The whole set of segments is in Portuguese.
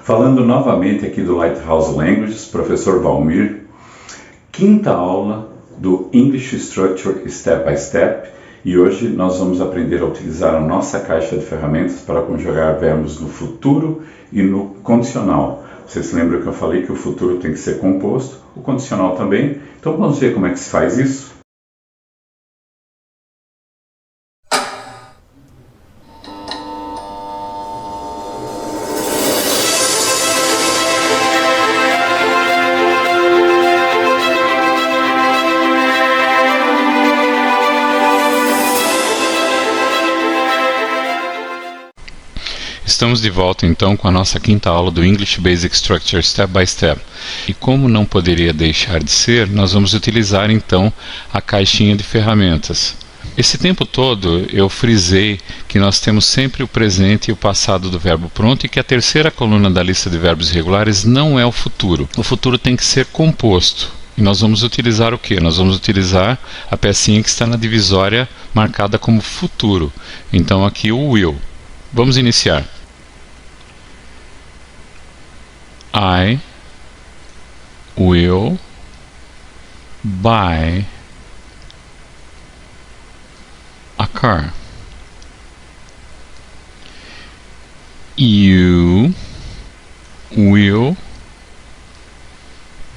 Falando novamente aqui do Lighthouse Languages, professor Valmir, quinta aula do English Structure Step by Step, e hoje nós vamos aprender a utilizar a nossa caixa de ferramentas para conjugar verbos no futuro e no condicional. Vocês se lembram que eu falei que o futuro tem que ser composto, o condicional também? Então vamos ver como é que se faz isso? Estamos de volta então com a nossa quinta aula do English Basic Structure Step by Step. E como não poderia deixar de ser, nós vamos utilizar então a caixinha de ferramentas. Esse tempo todo eu frisei que nós temos sempre o presente e o passado do verbo pronto e que a terceira coluna da lista de verbos irregulares não é o futuro. O futuro tem que ser composto. E nós vamos utilizar o quê? Nós vamos utilizar a pecinha que está na divisória marcada como futuro. Então aqui o will. Vamos iniciar. I will buy a car. You will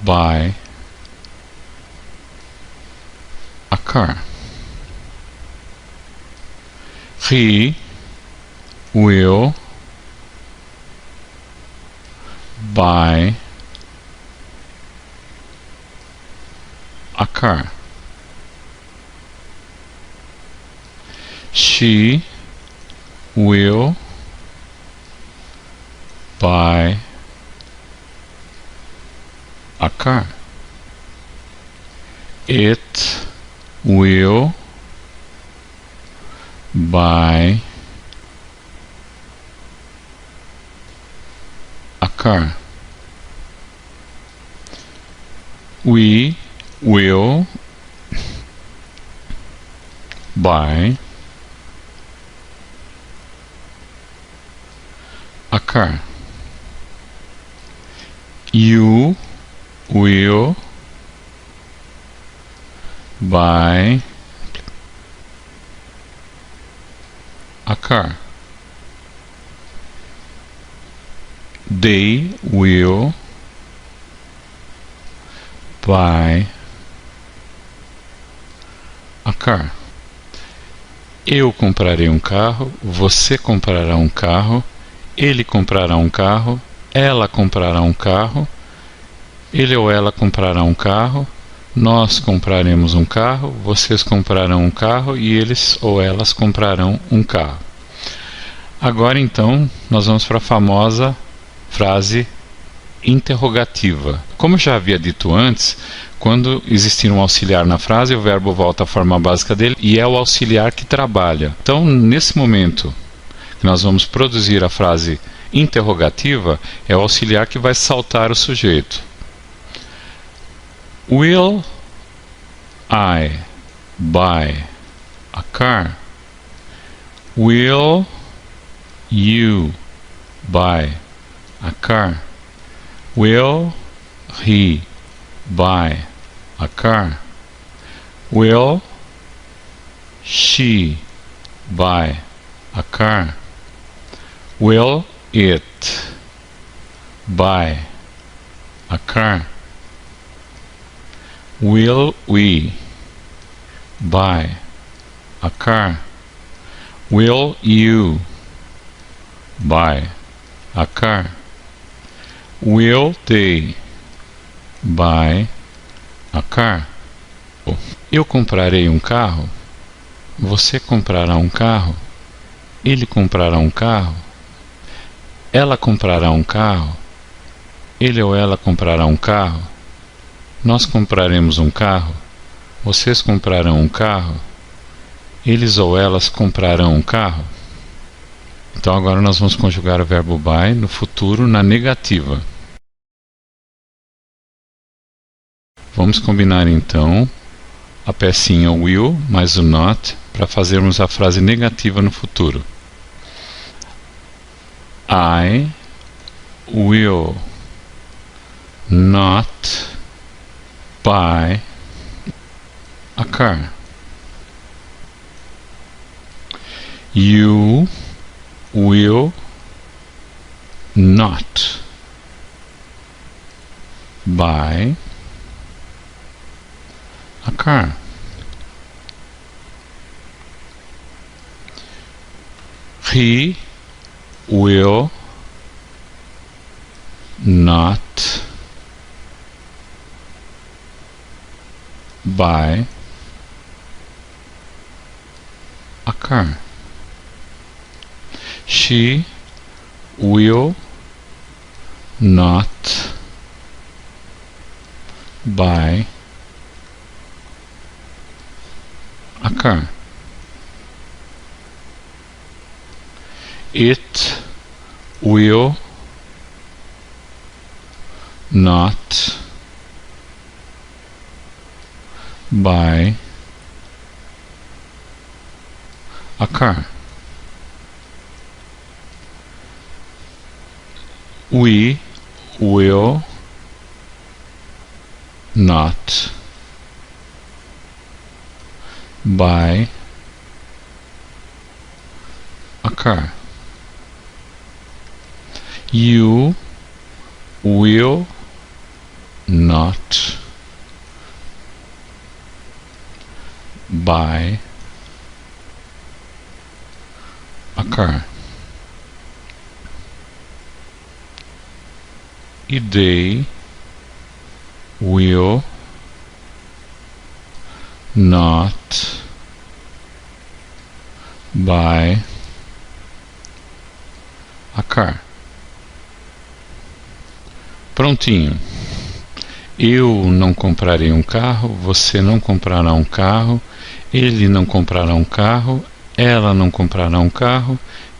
buy a car. He will buy a car. She will buy a car. It will buy a car. We will buy a car. You will buy a car. They will buy a car. Eu comprarei um carro, você comprará um carro, ele comprará um carro, ela comprará um carro, ele ou ela comprará um carro, nós compraremos um carro, vocês comprarão um carro e eles ou elas comprarão um carro. Agora então nós vamos para a famosa frase interrogativa. Como já havia dito antes, quando existir um auxiliar na frase, o verbo volta à forma básica dele e é o auxiliar que trabalha. Então, nesse momento que nós vamos produzir a frase interrogativa, é o auxiliar que vai saltar o sujeito. Will I buy a car? Will you buy a car? Will he buy a car? Will she buy a car? Will it buy a car? Will we buy a car? Will you buy a car? Will they buy a car? Eu comprarei um carro, você comprará um carro, ele comprará um carro, ela comprará um carro, ele ou ela comprará um carro, nós compraremos um carro, vocês comprarão um carro, eles ou elas comprarão um carro. Então agora nós vamos conjugar o verbo buy no futuro na negativa. Vamos combinar então a pecinha will mais o not para fazermos a frase negativa no futuro. I will not buy a car. You will not buy a car. He will not buy a car. She will not buy a car. It will not buy a car. We will not buy a car. You will not buy a car. They will not buy a car. Prontinho. Eu não comprarei um carro, você não comprará um carro, ele não comprará um carro, ela não comprará um carro,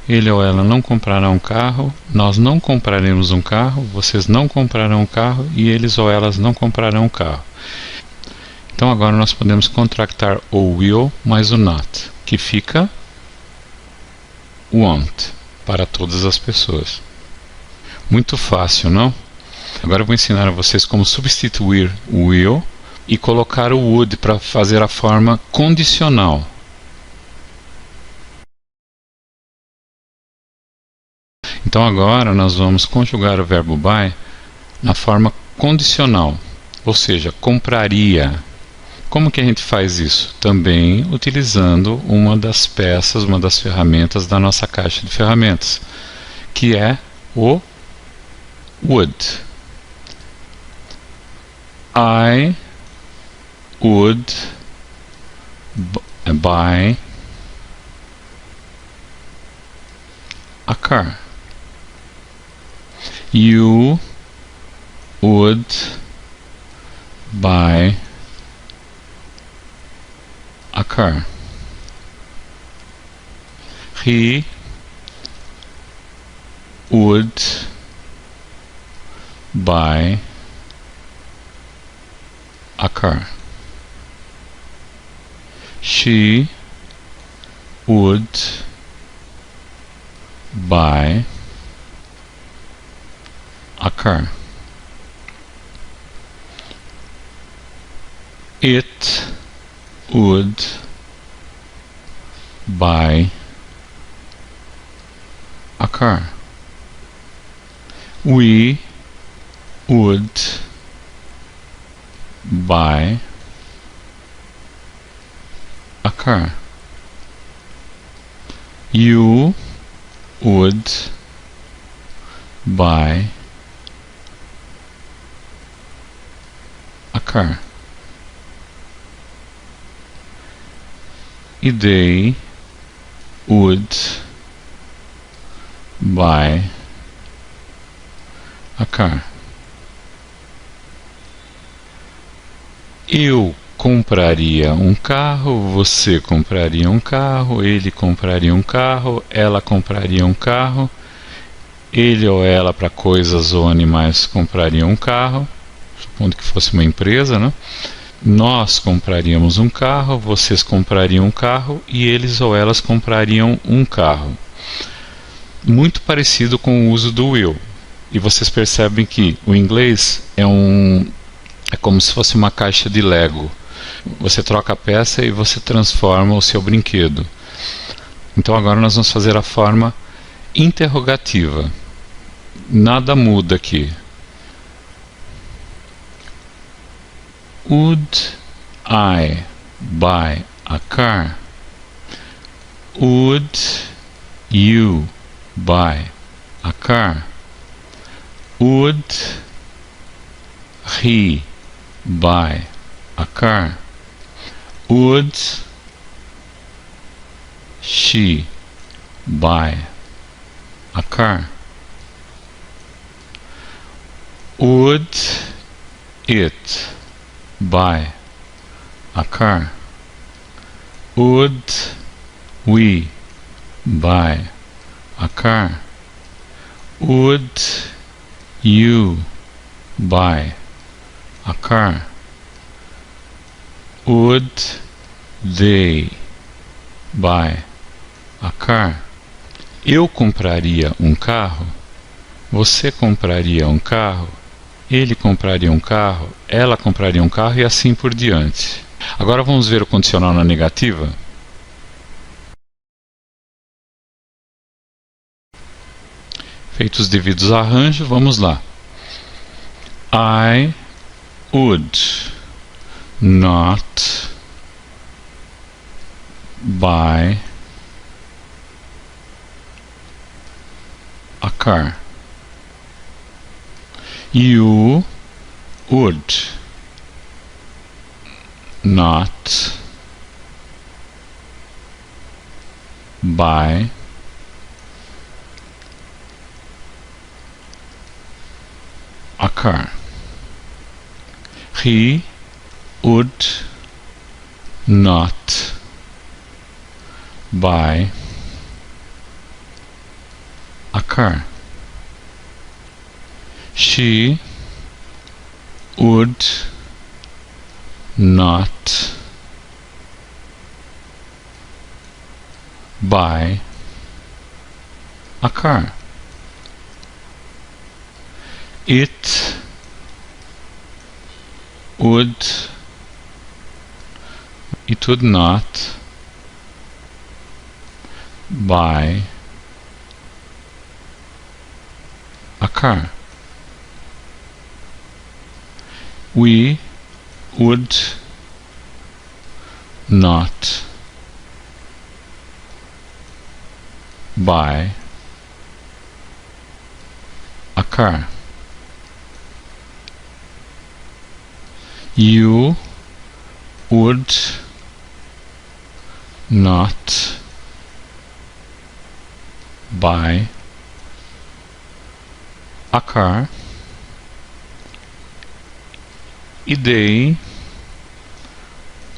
ele ou ela não comprará um carro, nós não compraremos um carro, vocês não comprarão um carro e eles ou elas não comprarão um carro. Então agora nós podemos contractar o will mais o not, que fica want para todas as pessoas. Muito fácil, não? Agora eu vou ensinar a vocês como substituir o will e colocar o would para fazer a forma condicional. Então agora nós vamos conjugar o verbo buy na forma condicional, ou seja, compraria. Como que a gente faz isso? Também utilizando uma das peças, uma das ferramentas da nossa caixa de ferramentas, que é o would. I would buy a car. You would buy a car. He would buy a car. She would buy a car. It would buy a car. We would buy a car. You would buy a car. They would buy a car. Eu compraria um carro, você compraria um carro, ele compraria um carro, ela compraria um carro, ele ou ela, para coisas ou animais, compraria um carro, supondo que fosse uma empresa, né? Nós compraríamos um carro, vocês comprariam um carro e eles ou elas comprariam um carro. Muito parecido com o uso do will. e vocês percebem que o inglês é como se fosse uma caixa de Lego. Você troca a peça e você transforma o seu brinquedo. Então agora nós vamos fazer a forma interrogativa. Nada muda aqui. Would I buy a car? Would you buy a car? Would he buy a car? Would she buy a car? Would it buy a car? Would we buy a car? Would you buy a car? Would they buy a car? Eu compraria um carro. Você compraria um carro. Ele compraria um carro. Ela compraria um carro e assim por diante. Agora vamos ver o condicional na negativa. Feitos os devidos arranjos, vamos lá. I would not buy a car. You would not buy a car. He would not buy a car. She would not buy a car. It would not buy a car. We would not buy a car. You would not buy a car. They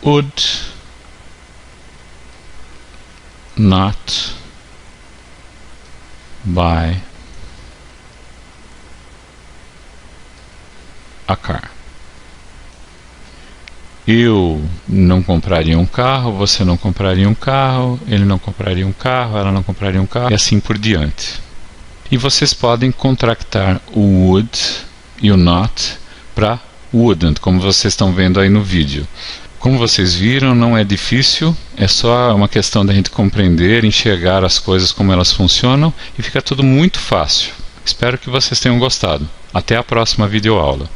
would not buy a car. Eu não compraria um carro, você não compraria um carro, ele não compraria um carro, ela não compraria um carro, e assim por diante. E vocês podem contractar o would e o not para wouldn't, como vocês estão vendo aí no vídeo. Como vocês viram, não é difícil, é só uma questão da gente compreender, enxergar as coisas como elas funcionam e fica tudo muito fácil. Espero que vocês tenham gostado. Até a próxima videoaula.